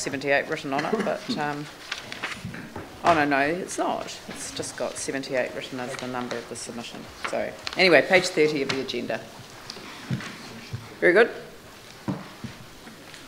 78 written on it, but oh no, it's not. It's just got 78 written as the number of the submission. So anyway, page 30 of the agenda. Very good.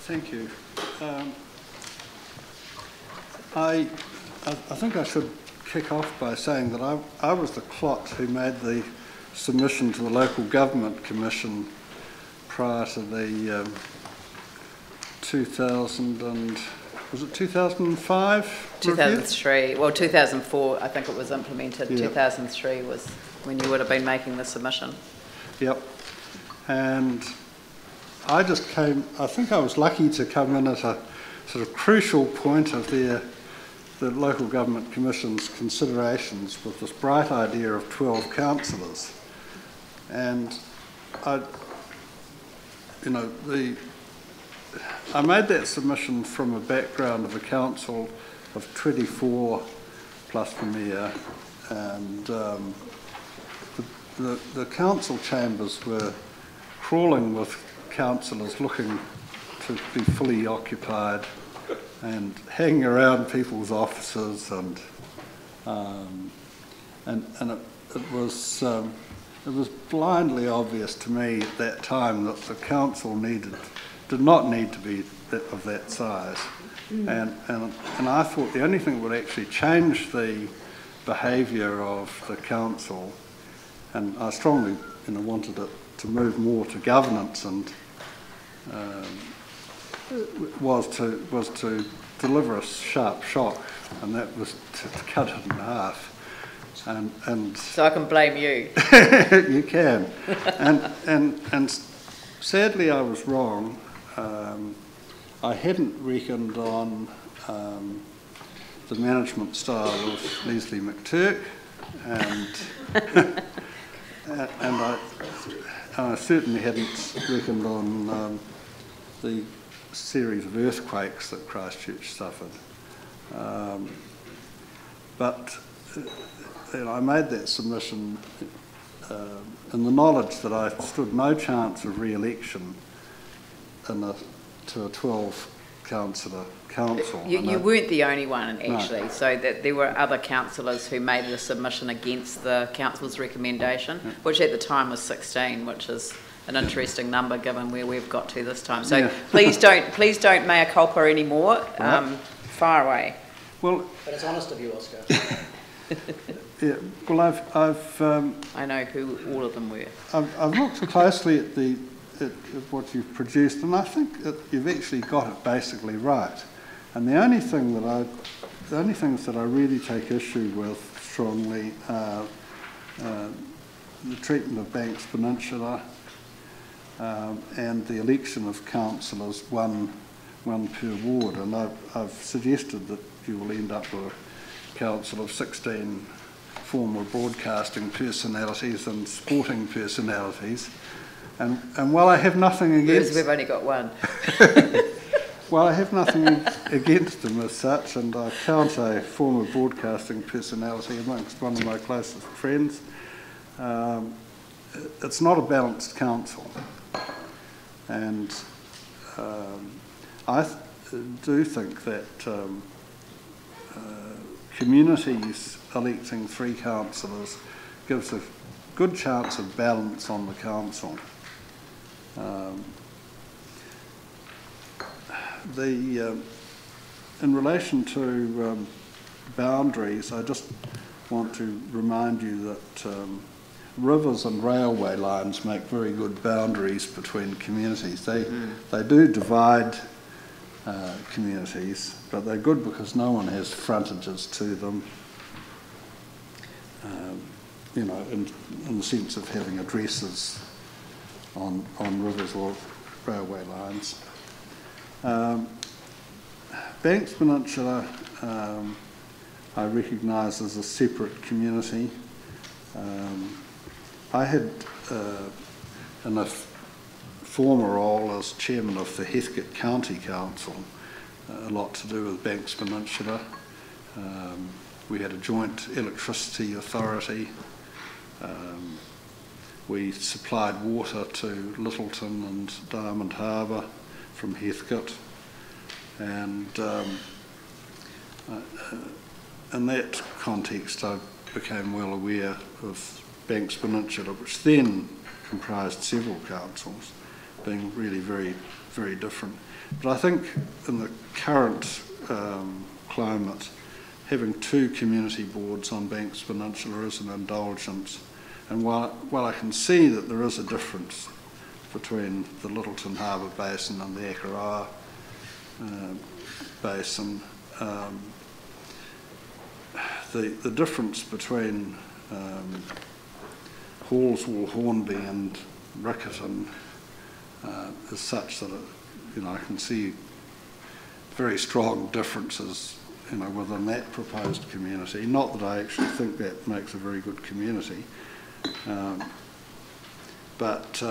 Thank you. I think I should kick off by saying that I was the clot who made the submission to the Local Government Commission prior to the 2005? 2003. Well, 2004, I think it was implemented. Yeah. 2003 was when you would have been making the submission. Yep. And I think I was lucky to come in at a sort of crucial point of the Local Government Commission's considerations with this bright idea of 12 councillors. And I made that submission from a background of a council of 24 plus the mayor, and the council chambers were crawling with councillors looking to be fully occupied and hanging around people's offices, and it was blindly obvious to me at that time that the council did not need to be of that size, and I thought the only thing that would actually change the behaviour of the council, and I strongly wanted it to move more to governance, and was to deliver a sharp shock, and that was to cut it in half. And So I can blame you. You can. And sadly I was wrong. I hadn't reckoned on the management style of Leslie McTurk, and I certainly hadn't reckoned on the series of earthquakes that Christchurch suffered. But I made that submission in the knowledge that I stood no chance of re-election to a 12-councillor council. You weren't the only one, actually, no. So that there were other councillors who made a submission against the council's recommendation, yeah. Which at the time was 16, which is an interesting number given where we've got to this time. So yeah. please don't mea culpa anymore. Right. Far away. Well, but it's honest of you, Oscar. Yeah. Well, I know who all of them were. I've looked closely at what you've produced, and I think that you've actually got it basically right. And the only things that I really take issue with strongly are the treatment of Banks Peninsula and the election of councillors, one per ward. And I've suggested that you will end up with a council of 16 former broadcasting personalities and sporting personalities. And while I have nothing against... Because we've only got one. Well, I have nothing against them as such, and I count a former broadcasting personality amongst one of my closest friends. It's not a balanced council, and I do think that communities electing 3 councillors gives a good chance of balance on the council. In relation to boundaries, I just want to remind you that rivers and railway lines make very good boundaries between communities. They do divide communities, but they're good because no one has frontages to them, in the sense of having addresses on rivers or railway lines. Banks Peninsula I recognise as a separate community. I had, in a former role as chairman of the Heathcote County Council, a lot to do with Banks Peninsula. We had a joint electricity authority. We supplied water to Littleton and Diamond Harbour from Heathcote, And in that context, I became well aware of Banks Peninsula, which then comprised several councils, being really very, very different. But I think in the current climate, having 2 community boards on Banks Peninsula is an indulgence. And while I can see that there is a difference between the Littleton Harbour Basin and the Akaroa Basin, the difference between Hallswell, Hornby and Riccarton is such that I can see very strong differences within that proposed community. Not that I actually think that makes a very good community, but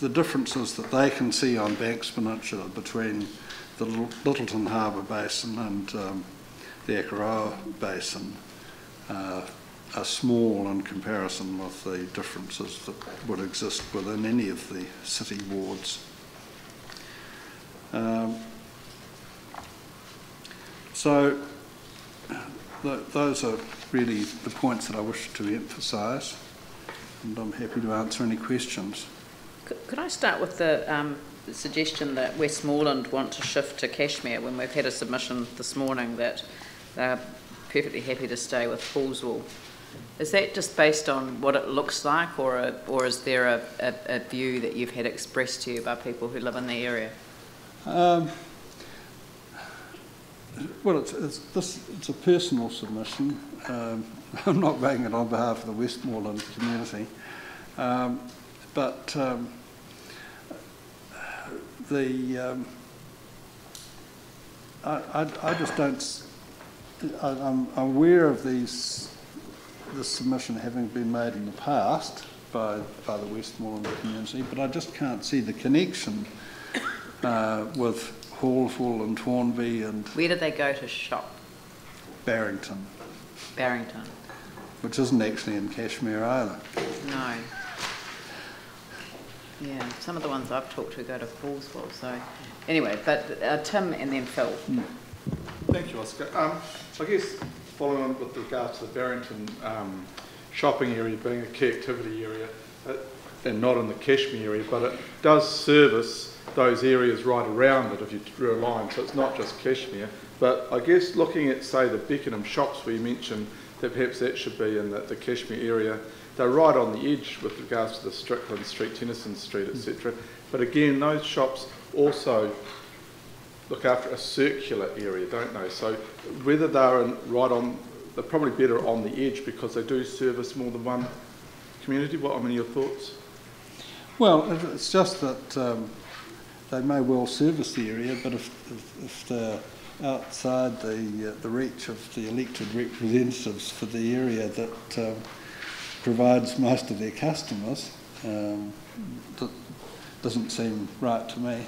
the differences that they can see on Banks Peninsula between the Littleton Harbour Basin and the Akaroa Basin are small in comparison with the differences that would exist within any of the city wards. So those are really the points that I wish to emphasise, and I'm happy to answer any questions. Could I start with the suggestion that Westmoreland want to shift to Cashmere, when we've had a submission this morning that they're perfectly happy to stay with Hallswell? Is that just based on what it looks like, or is there a view that you've had expressed to you by people who live in the area? Well, it's a personal submission. I'm not making it on behalf of the Westmoreland community, but I just don't. I'm aware of this submission having been made in the past by the Westmoreland community, but I just can't see the connection with Hallswell and Hornby and... Where did they go to shop? Barrington. Barrington. Which isn't actually in Cashmere either. No. Yeah, some of the ones I've talked to go to Hallswell, so... Anyway, but Tim and then Phil. Thank you, Oscar. I guess following on with regard to the Barrington shopping area being a key activity area, and not in the Cashmere area, but it does service those areas right around it if you drew a line, so it's not just Cashmere. But I guess looking at, say, the Beckenham shops where you mentioned that perhaps that should be in the Cashmere area, they're right on the edge with regards to the Strickland Street, Tennyson Street, etc. But again, those shops also look after a circular area, don't they? So whether they're they're probably better on the edge because they do service more than one community. What are your thoughts? Well, it's just that they may well service the area, but if they're outside the reach of the elected representatives for the area that provides most of their customers, that doesn't seem right to me.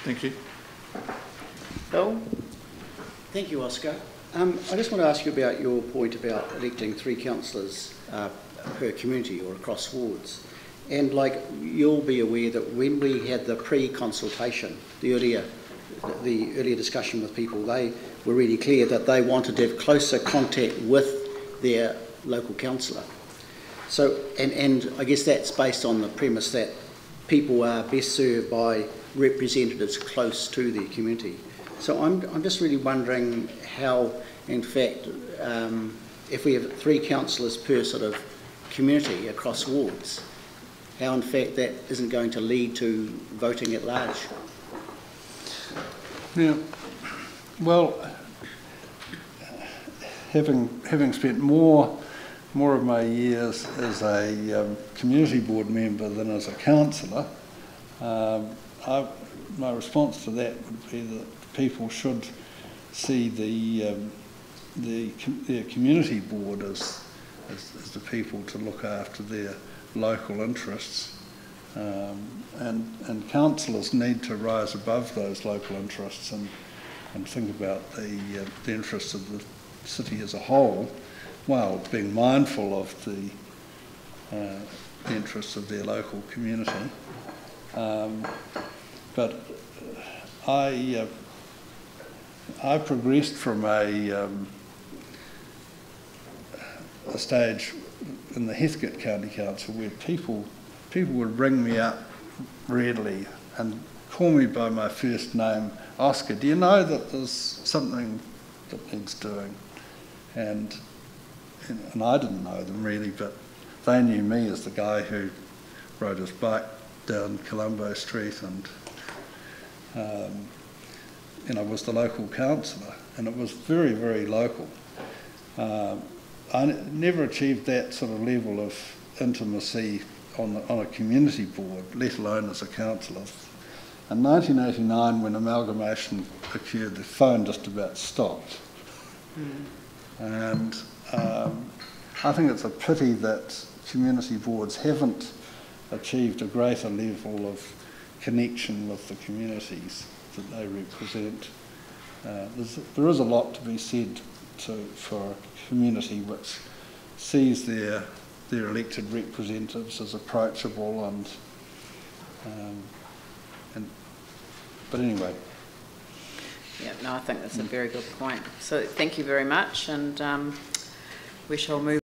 Thank you. Bill? Thank you, Oscar. I just want to ask you about your point about electing 3 councillors per community or across wards. And you'll be aware that when we had the pre-consultation, the earlier discussion with people, they were really clear that they wanted to have closer contact with their local councillor. So, and I guess that's based on the premise that people are best served by representatives close to their community. So I'm just really wondering how, in fact, if we have 3 councillors per sort of community across wards, how in fact that isn't going to lead to voting at large. Yeah, well, having spent more of my years as a community board member than as a councillor, my response to that would be that people should see their community board as the people to look after their local interests, and councillors need to rise above those local interests and think about the interests of the city as a whole, while being mindful of the interests of their local community. But I progressed from a stage in the Heathcote County Council where people would ring me up readily and call me by my first name, Oscar, do you know that there's something that needs doing? And I didn't know them really, but they knew me as the guy who rode his bike down Colombo Street and was the local councillor, and it was very, very local. I never achieved that sort of level of intimacy on a community board, let alone as a councillor. In 1989, when amalgamation occurred, the phone just about stopped. And I think it's a pity that community boards haven't achieved a greater level of connection with the communities that they represent. There is a lot to be said for a community which sees their elected representatives as approachable but anyway. Yeah, no, I think that's a very good point. So thank you very much, and we shall move